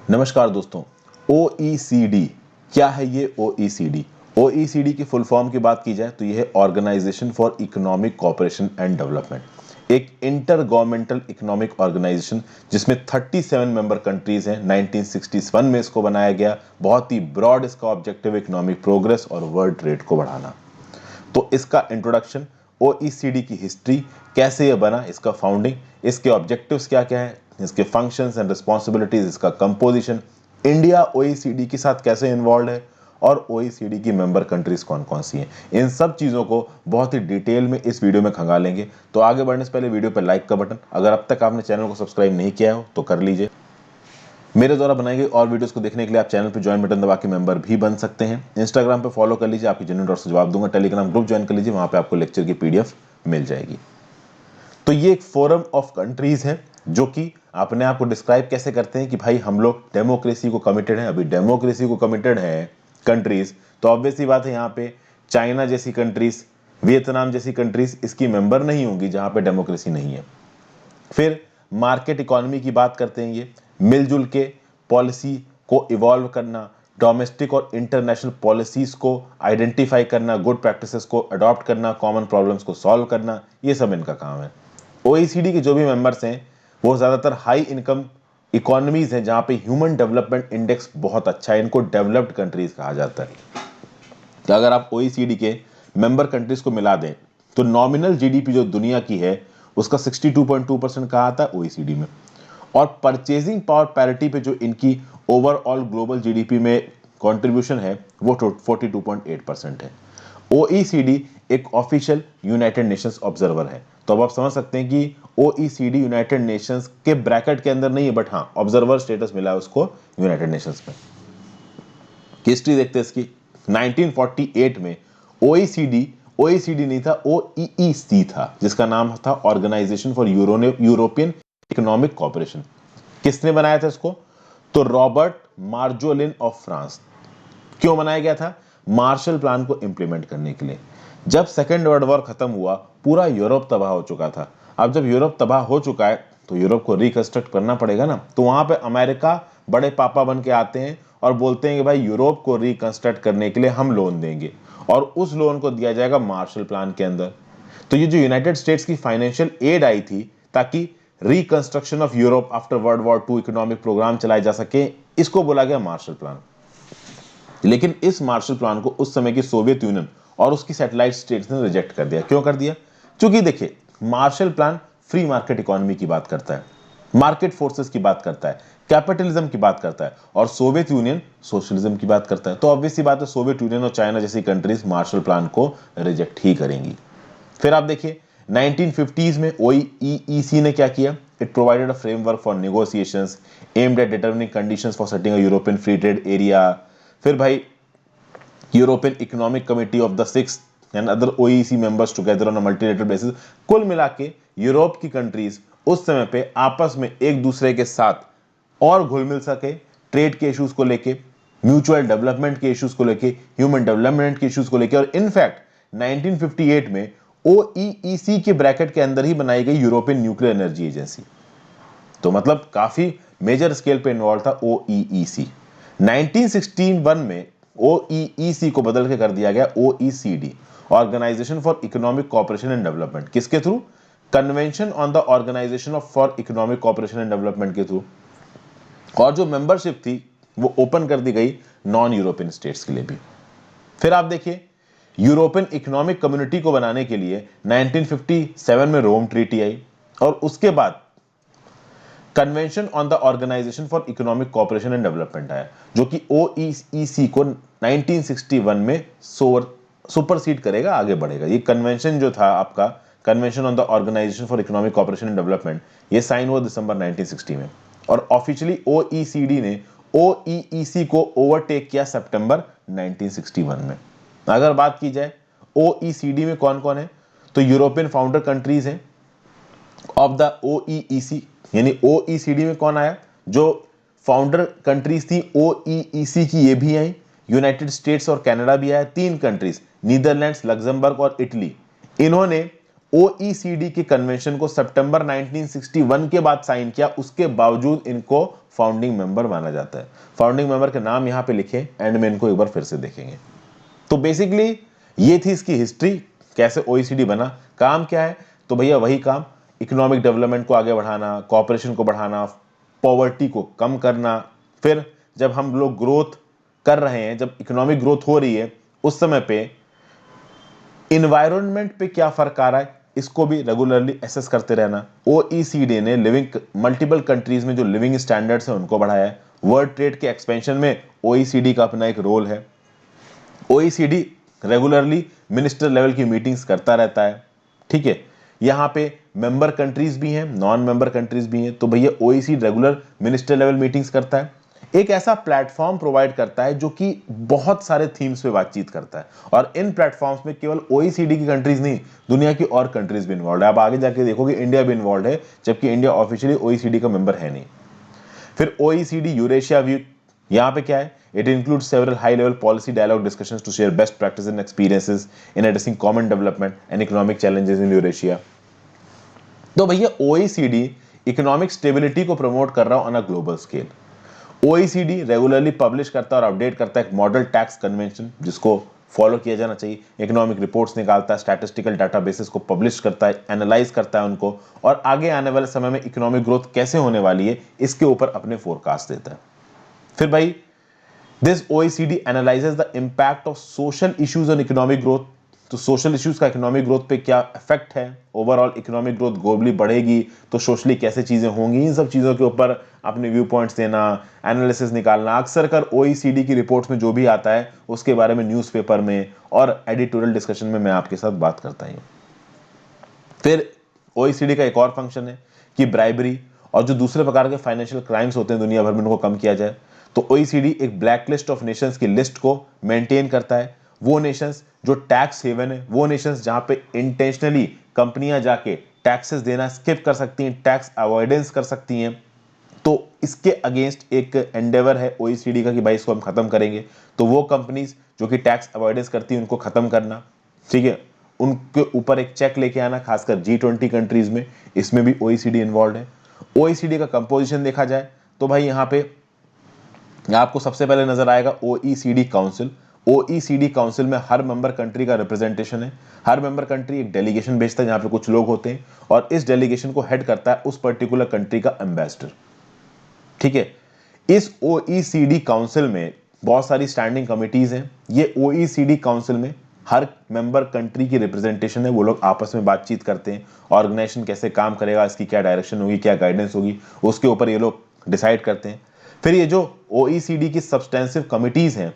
नमस्कार दोस्तों। OECD क्या है? ये OECD की फुल फॉर्म की बात की जाए तो यह है organisation for economic cooperation and development, एक इंटर गवर्नमेंटल इकोनॉमिक ऑर्गेनाइजेशन जिसमें 37 मेंबर कंट्रीज हैं। 1961 में इसको बनाया गया। बहुत ही ब्रॉड इसका ऑब्जेक्टिव इकोनॉमिक प्रोग्रेस और वर्ल्ड ट्रेड को बढ़ाना। तो इसका इंट्रोडक्शन, OECD की हिस्ट्री, कैसे ये बना, इसका फाउंडिंग, इसके ऑब्जेक्टिव्स क्या क्या है, इसके फंक्शंस एंड रिस्पॉन्सिबिलिटीज, इसका कंपोजिशन, इंडिया OECD के साथ कैसे इन्वॉल्व है और OECD की मेंबर कंट्रीज कौन कौन सी हैं, इन सब चीज़ों को बहुत ही डिटेल में इस वीडियो में खंगालेंगे। तो आगे बढ़ने से पहले वीडियो पर लाइक का बटन, अगर अब तक आपने चैनल को सब्सक्राइब नहीं किया हो तो कर लीजिए। मेरे द्वारा बनाई गई और वीडियोस को देखने के लिए आप चैनल पर ज्वाइन बटन दबा के मेंबर भी बन सकते हैं। इंस्टाग्राम पे फॉलो कर लीजिए, आपकी जेन्युइन डाउट्स जवाब दूंगा। टेलीग्राम ग्रुप ज्वाइन कर लीजिए, वहां पे आपको लेक्चर की PDF मिल जाएगी। तो ये एक फोरम ऑफ कंट्रीज है जो कि अपने आप को डिस्क्राइब कैसे करते हैं कि भाई हम लोग डेमोक्रेसी को कमिटेड हैं। अभी डेमोक्रेसी को कमिटेड है कंट्रीज, तो ऑब्वियसली बात है यहाँ पे चाइना जैसी कंट्रीज, वियतनाम जैसी कंट्रीज इसकी मेंबर नहीं होंगी जहां पे डेमोक्रेसी नहीं है। फिर मार्केट इकोनॉमी की बात करते हैं, ये मिलजुल के पॉलिसी को इवॉल्व करना, डोमेस्टिक और इंटरनेशनल पॉलिसीज को आइडेंटिफाई करना, गुड प्रैक्टिसेस को अडॉप्ट करना, कॉमन प्रॉब्लम्स को सॉल्व करना, ये सब इनका काम है। OECD के जो भी मेंबर्स हैं वो ज़्यादातर हाई इनकम इकोनॉमीज हैं जहां पे ह्यूमन डेवलपमेंट इंडेक्स बहुत अच्छा है। इनको डेवलप्ड कंट्रीज कहा जाता है। कि अगर आप OECD के मेंबर कंट्रीज को मिला दें तो नॉमिनल GDP जो दुनिया की है उसका 62.2% कहा आता है OECD में। और परचेजिंग पावर पैरिटी पे जो इनकी ओवरऑल ग्लोबल GDP में कंट्रीब्यूशन है वो 42.8% है। OECD एक ऑफिशियल यूनाइटेड नेशंस ऑब्जर्वर है। तो अब आप समझ सकते हैं कि OECD यूनाइटेड नेशंस के ब्रैकेट के अंदर नहीं है, बट हाँ ऑब्जर्वर स्टेटस मिला है उसको यूनाइटेड नेशंस में। हिस्ट्री देखते हैं इसकी। 1948 में OECD नहीं था, OEEC था, जिसका नाम था organisation for European economic cooperation. किसने बनाया था इसको? तो रॉबर्ट मार्जोलिन ऑफ फ्रांस। क्यों बनाया गया था? मार्शल प्लान को इंप्लीमेंट करने के लिए। जब सेकेंड वर्ल्ड वॉर खत्म हुआ पूरा यूरोप तबाह हो चुका था। अब जब यूरोप तबाह हो चुका है तो यूरोप को रिकंस्ट्रक्ट करना पड़ेगा ना। तो वहां पे अमेरिका बड़े पापा बन के आते हैं और बोलते हैं कि भाई यूरोप को रिकंस्ट्रक्ट करने के लिए हम लोन देंगे और उस लोन को दिया जाएगा मार्शल प्लान के अंदर। तो ये जो यूनाइटेड स्टेट्स की फाइनेंशियल एड आई थी ताकि reconstruction of Europe after world war 2 economic programme चलाए जा सके, इसको बोला गया मार्शल प्लान। लेकिन इस मार्शल प्लान को उस समय की सोवियत यूनियन और उसकी सैटेलाइट स्टेट्स ने रिजेक्ट कर दिया। क्यों कर दिया? क्योंकि देखिए Marshall plan free market economy की बात करता है, मार्केट फोर्सेस की बात करता है, कैपिटलिज्म की बात करता है, और सोवियत यूनियन सोशलिज्म की बात करता है। तो ऑब्वियस सी बात है सोवियत यूनियन और चाइना जैसी कंट्रीज मार्शल प्लान को रिजेक्ट ही करेंगी। फिर आप देखिए 1950s में OEEC ने क्या किया? It provided a framework for negotiations aimed at determining conditions for setting a European free trade area. फिर भाई European economic committee of the six and other OEC members together on a multilateral basis. कुल मिला के Europe की countries उस समय पे आपस में एक दूसरे के साथ और घुल मिल सके, ट्रेड के इश्यूज को लेके, म्यूचुअल डेवलपमेंट के इश्यूज को लेके, ह्यूमन डेवलपमेंट के इश्यूज को लेके। और इनफैक्ट 1958 में OEEC के ब्रैकेट के अंदर ही बनाई गई यूरोपियन न्यूक्लियर एनर्जी एजेंसी। तो मतलब काफी मेजर स्केल पे इन्वॉल्व था OEEC। 1961 में OEEC को बदल के कर दिया गया OECD, organisation for economic cooperation and development. किसके through? Convention on the organisation of for economic cooperation and development के थ्रू। और जो मेंबरशिप थी वो ओपन कर दी गई नॉन यूरोपियन स्टेट्स के लिए भी। फिर आप देखिए यूरोपियन इकोनॉमिक कम्युनिटी को बनाने के लिए 1957 में रोम ट्रीटी आई और उसके बाद convention on the organisation for economic cooperation and development आया, जो कि OEEC को 1961 में सुपरसीड करेगा, आगे बढ़ेगा। ये कन्वेंशन जो था आपका, convention on the organisation for economic cooperation and development, ये साइन हुआ दिसंबर 1960 में। और ऑफिशियली OECD ने OEEC को ओवरटेक किया सितंबर 1961 में। अगर बात की जाए OECD में कौन कौन है, तो यूरोपियन फाउंडर कंट्रीज हैं ऑफ द OEEC। यानी OECD में कौन आया? जो फाउंडर कंट्रीज थी OEEC की, ये भी आई। यूनाइटेड स्टेट्स और कनाडा भी आया। 3 कंट्रीज, नीदरलैंड्स, लग्जमबर्ग और इटली, इन्होंने ओईसीडी के कन्वेंशन को सितंबर 1961 के बाद साइन किया, उसके बावजूद इनको फाउंडिंग मेंबर माना जाता है। फाउंडिंग मेंबर के नाम यहां पे लिखे, एंड में इनको एक बार फिर से देखेंगे। तो बेसिकली ये थी इसकी हिस्ट्री, कैसे ओईसीडी बना, काम क्या है, तो भैया वही काम, इकोनॉमिक डेवलपमेंट को आगे बढ़ाना, कॉपरेशन को बढ़ाना, पॉवर्टी को कम करना। फिर जब हम लोग ग्रोथ कर रहे हैं, जब इकोनॉमिक ग्रोथ हो रही है, उस समय पे इन्वायरमेंट पे क्या फर्क आ रहा है, इसको भी रेगुलरली एसेस करते रहना। ओईसीडी ने लिविंग मल्टीपल कंट्रीज में जो लिविंग स्टैंडर्ड्स हैं उनको बढ़ाया है। वर्ल्ड ट्रेड के एक्सपेंशन में ओईसीडी का अपना एक रोल है। ओईसीडी रेगुलरली मिनिस्टर लेवल की मीटिंग्स करता रहता है, ठीक है। यहां पे मेंबर कंट्रीज भी हैं, नॉन मेंबर कंट्रीज भी हैं, तो भैया OECD regular minister level meetings करता है। एक ऐसा प्लेटफॉर्म प्रोवाइड करता है जो कि बहुत सारे थीम्स पे बातचीत करता है, और इन प्लेटफॉर्म्स में केवल ओईसीडी की कंट्रीज नहीं, दुनिया की और कंट्रीज भी इन्वॉल्व है। आप आगे जाके देखोगे इंडिया भी इन्वॉल्व है, जबकि इंडिया ऑफिशियली ओईसीडी का मेंबर है नहीं। फिर ओईसीडी यूरेशिया व्यू, यहां पे क्या है, it include several high level policy dialogue discussions to share best practice and experiences in addressing common development and economic challenges in Eurasia. तो भैया ओईसीडी इकोनॉमिक स्टेबिलिटी को प्रमोट कर रहा है on a global scale. OECD regularly publish करता है और update करता है एक मॉडल टैक्स कन्वेंशन, जिसको फॉलो किया जाना चाहिए। इकोनॉमिक रिपोर्ट्स निकालता है, स्टैटिस्टिकल डाटाबेसेस को पब्लिश करता है, एनालाइज करता है उनको, और आगे आने वाले समय में इकोनॉमिक ग्रोथ कैसे होने वाली है इसके ऊपर अपने फोरकास्ट देता है। फिर भाई this OECD analyses the impact of social issues on economic growth. तो सोशल इश्यूज का इकोनॉमिक ग्रोथ पे क्या इफेक्ट है, ओवरऑल इकोनॉमिक ग्रोथ ग्लोबली बढ़ेगी तो सोशली कैसे चीजें होंगी, इन सब चीजों के ऊपर अपने व्यू पॉइंट्स देना, एनालिसिस निकालना। अक्सर कर ओईसीडी की रिपोर्ट्स में जो भी आता है उसके बारे में न्यूज़पेपर में और एडिटोरियल डिस्कशन में मैं आपके साथ बात करता ही हूँ। फिर ओईसीडी का एक और फंक्शन है कि ब्राइबरी और जो दूसरे प्रकार के फाइनेंशियल क्राइम्स होते हैं दुनिया भर में, उनको कम किया जाए। तो ओईसीडी एक ब्लैक लिस्ट ऑफ नेशंस की लिस्ट को मेंटेन करता है। वो नेशंस जो टैक्स हेवन है, वो नेशंस जहां पे इंटेंशनली कंपनियां जाके टैक्सेस देना स्किप कर सकती हैं, टैक्स अवॉइडेंस कर सकती हैं, तो इसके अगेंस्ट एक एंडेवर है ओईसीडी का कि भाई इसको हम खत्म करेंगे। तो वो कंपनीज जो कि टैक्स अवॉइडेंस करती हैं उनको खत्म करना, ठीक है, उनके ऊपर एक चेक लेके आना, खासकर G20 कंट्रीज में, इसमें भी ओईसीडी इन्वॉल्व है। ओईसीडी का कंपोजिशन देखा जाए तो भाई यहाँ पे आपको सबसे पहले नजर आएगा ओईसीडी काउंसिल। ओईसीडी काउंसिल में हर मेंबर कंट्री का रिप्रेजेंटेशन है। हर मेंबर कंट्री एक डेलीगेशन भेजता है जहां पे कुछ लोग होते हैं, और इस डेलीगेशन को हेड करता है उस पर्टिकुलर कंट्री का एम्बेसडर, ठीक है। इस ओईसीडी काउंसिल में बहुत सारी स्टैंडिंग कमिटीज हैं। ये ओईसीडी काउंसिल में हर मेंबर कंट्री की रिप्रेजेंटेशन है, वो लोग आपस में बातचीत करते हैं, ऑर्गेनाइजेशन कैसे काम करेगा, इसकी क्या डायरेक्शन होगी, क्या गाइडेंस होगी, उसके ऊपर ये लोग डिसाइड करते हैं। फिर ये जो ओईसीडी की सब्सटेंसिव कमिटीज हैं,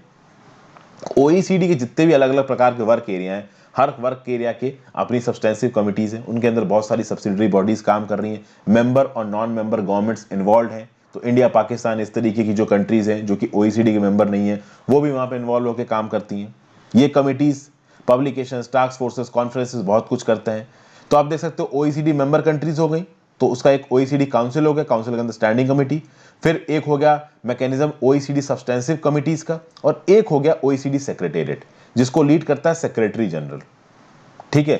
ओईसीडी के जितने भी अलग अलग प्रकार के वर्क एरिया हैं, हर वर्क एरिया के अपनी सब्सटेंसिव कमिटीज हैं, उनके अंदर बहुत सारी सब्सिडरी बॉडीज काम कर रही हैं, मेंबर और नॉन मेंबर गवर्नमेंट्स इन्वॉल्व हैं। तो इंडिया, पाकिस्तान, इस तरीके की जो कंट्रीज हैं जो कि ओईसीडी के मेंबर नहीं है, वो भी वहां पे इन्वॉल्व होकर काम करती हैं। ये committees publications, task forces, conferences बहुत कुछ करते हैं। तो आप देख सकते हो ओईसीडी मेंबर कंट्रीज हो गई, तो उसका एक ओईसीडी काउंसिल हो गया, काउंसिल के अंदर स्टैंडिंग कमेटी। फिर एक हो गया मैकेनिज्म ओईसीडी सब्सटेंसिव कमिटीज का, और एक हो गया ओईसीडी सेक्रेटेरिएट, जिसको लीड करता है सेक्रेटरी जनरल, ठीक है।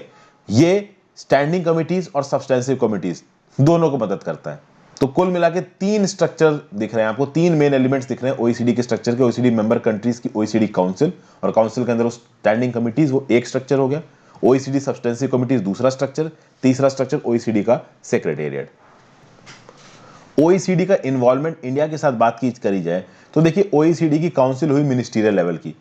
ये स्टैंडिंग कमिटीज और सब्सटेंसिव कमिटीज दोनों को मदद करता है। तो कुल मिला के तीन स्ट्रक्चर दिख रहे हैं आपको, तीन मेन एलिमेंट्स दिख रहे हैं ओईसीडी के स्ट्रक्चर के। ओईसीडी मेंबर कंट्रीज की ओईसीडी काउंसिल, और काउंसिल के अंदर स्टैंडिंग कमिटीज, वो एक स्ट्रक्चर हो गया। ओईसीडी सब्सटेंसिव कमिटीज दूसरा स्ट्रक्चर, तीसरा स्ट्रक्चर ओईसीडी का सेक्रेटेरिएट। ओईसीडी का इन्वॉल्वमेंट इंडिया के साथ बात की करी जाए तो देखिए, ओईसीडी की काउंसिल हुई मिनिस्टीरियल लेवल की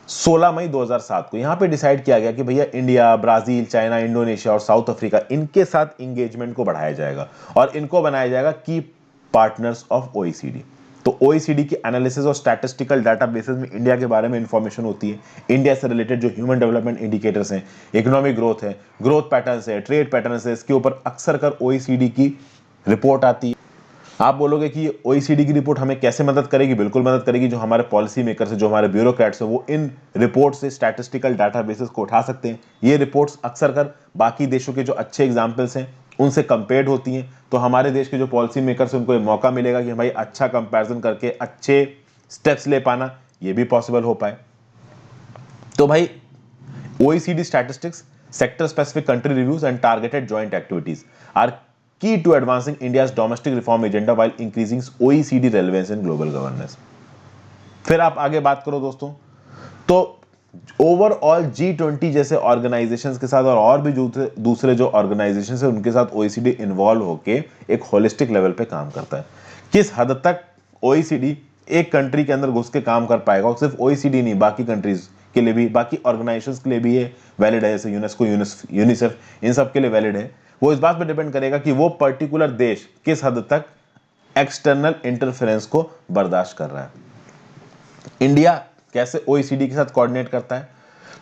16 मई 2007 को। यहां पे डिसाइड किया गया कि भैया इंडिया, ब्राजील, चाइना, इंडोनेशिया और साउथ अफ्रीका, इनके साथ इंगेजमेंट को बढ़ाया जाएगा और इनको बनाया जाएगा की पार्टनर्स ऑफ ओईसीडी। तो ओईसीडी की एनालिसिस और स्टैटिस्टिकल डाटाबेसेस में इंडिया के बारे में इंफॉर्मेशन होती है। इंडिया से रिलेटेड जो ह्यूमन डेवलपमेंट इंडिकेटर्स हैं, इकोनॉमिक ग्रोथ है, ग्रोथ पैटर्न्स है, ट्रेड पैटर्न्स है, इसके ऊपर अक्सर कर ओईसीडी की रिपोर्ट आती है। आप बोलोगे कि ओईसीडी की रिपोर्ट हमें कैसे मदद करेगी? बिल्कुल मदद करेगी। जो हमारे पॉलिसी मेकर्स हैं, जो हमारे ब्यूरोक्रेट्स हैं, वो इन रिपोर्ट से स्टैटिस्टिकल डाटाबेसेस को उठा सकते हैं। ये रिपोर्ट्स अक्सर कर बाकी देशों के जो अच्छे एग्जाम्पल्स हैं उनसे कंपेयर्ड होती हैं, तो हमारे देश के जो पॉलिसी मेकर्स हैं उनको ये मौका मिलेगा कि भाई अच्छा कंपैरिजन करके अच्छे स्टेप्स ले पाना, ये भी पॉसिबल हो पाए। तो भाई OECD statistics sector specific country reviews and targeted joint activities are key to advancing India's domestic reform agenda while increasing OECD relevance in global governance. फिर आप आगे बात करो दोस्तों, तो ओवरऑल G20 जैसे ऑर्गेनाइजेशंस के साथ और भी दूसरे जो ऑर्गेनाइजेशंस है उनके साथ OECD इन्वॉल्व होके एक होलिस्टिक लेवल पे काम करता है। किस हद तक OECD एक कंट्री के अंदर घुस के काम कर पाएगा, और सिर्फ OECD नहीं, बाकी कंट्रीज के लिए भी, बाकी ऑर्गेनाइजेशंस के लिए भी ये वैलिड है, जैसे यूनेस्को, यूनिसेफ, इन सब के लिए वैलिड है। वो इस बात पर डिपेंड करेगा कि वो पर्टिकुलर देश किस हद तक एक्सटर्नल इंटरफेरेंस को बर्दाश्त कर रहा है। इंडिया कैसे OECD के साथ कोऑर्डिनेट करता है,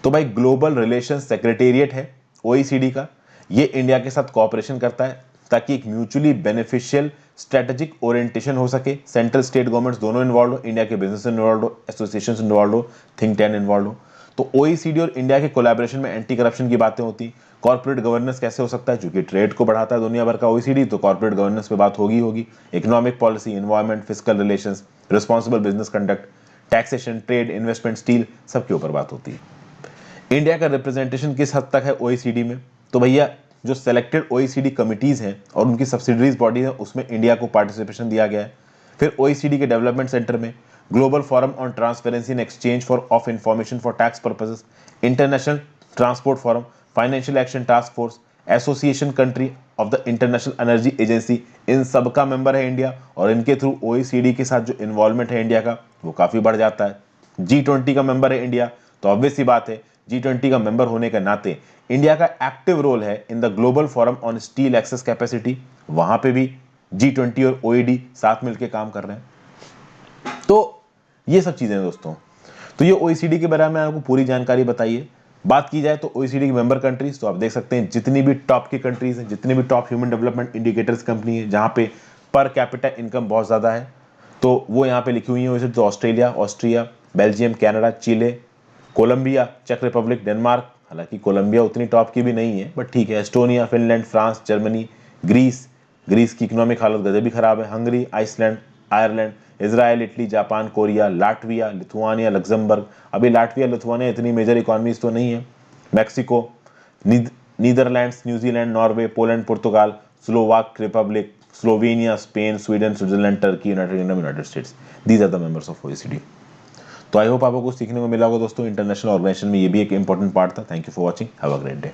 तो भाई ग्लोबल रिलेशंस सेक्रेटेरिएट है OECD का, ये इंडिया के साथ कोऑपरेशन करता है ताकि एक म्यूचुअली बेनिफिशियल स्ट्रेटेजिक ओरिएंटेशन हो सके। सेंट्रल स्टेट गवर्नमेंट्स दोनों इन्वॉल्व हो, इंडिया के बिजनेस इन्वॉल्व हो, एसोसिएशंस इन्वॉल्व हो, थिंक टैंक इन्वॉल्व हो। तो OECD और इंडिया के कोलैबोरेशन में एंटी करप्शन की बातें होती। कॉर्पोरेट गवर्नेंस कैसे हो सकता है, क्योंकि ट्रेड को बढ़ाता है दुनिया भर का OECD, तो कॉर्पोरेट गवर्नेंस पे बात होगी। Economic policy, environment, fiscal relations, responsible business conduct, taxation, trade, investment, steel, सबके ऊपर बात होती है। इंडिया का रिप्रेजेंटेशन किस हद तक है OECD में, तो भैया जो सेलेक्टेड OECD कमिटीज हैं और उनकी सब्सिडरीज बॉडी है उसमें इंडिया को पार्टिसिपेशन दिया गया है। फिर OECD के डेवलपमेंट सेंटर में global forum on transparency and exchange for of information for tax purposes, international transport forum, financial action task force, association country of the international energy agency, इन सब का मेंबर है इंडिया, और इनके through OECD के साथ जो इन्वॉल्वमेंट है इंडिया का वो काफी बढ़ जाता है। G20 का मेंबर है इंडिया, तो ऑब्वियस सी बात है G20 का मेंबर होने के नाते इंडिया का एक्टिव रोल है in the global forum on steel access capacity, वहां पे भी G20 और OECD साथ मिलकर काम कर रहे हैं। तो ये सब चीजें दोस्तों, तो ये OECD के बारे में आपको पूरी जानकारी बताइए। बात की जाए तो OECD की मेंबर कंट्रीज, तो आप देख सकते हैं जितनी भी टॉप की कंट्रीज हैं, जितने भी top human development indicators company है जहां पे पर कैपिटा इनकम बहुत ज्यादा है, तो वो यहाँ पे लिखी हुई है। वैसे तो Australia, Austria, Belgium, Canada, Chile, Colombia, चेक रिपब्लिक, डेनमार्क, हालांकि कोलंबिया उतनी टॉप की भी नहीं है बट ठीक है, Estonia, Finland, France, Germany, Greece की इकोनॉमिक हालत गजब भी खराब है, Hungary, Iceland, Ireland, Israel, Italy, Japan, Korea, Latvia, Lithuania, Luxembourg, अभी लाटविया, लिथुआनिया इतनी मेजर इकोनॉमीज तो नहीं है, Mexico, Netherlands, New Zealand, Norway, Poland, पुर्तगाल, Slovak Republic, Slovenia, Spain, Sweden, Switzerland, Turkey, United kingdom, United States, these are the members of OECD। तो I hope आपको कुछ सीखने को मिला होगा दोस्तों। इंटरनेशनल ऑर्गेनाइजेशन में ये भी एक इंपॉर्टेंट पार्ट था। Thank you for watching, have a great day.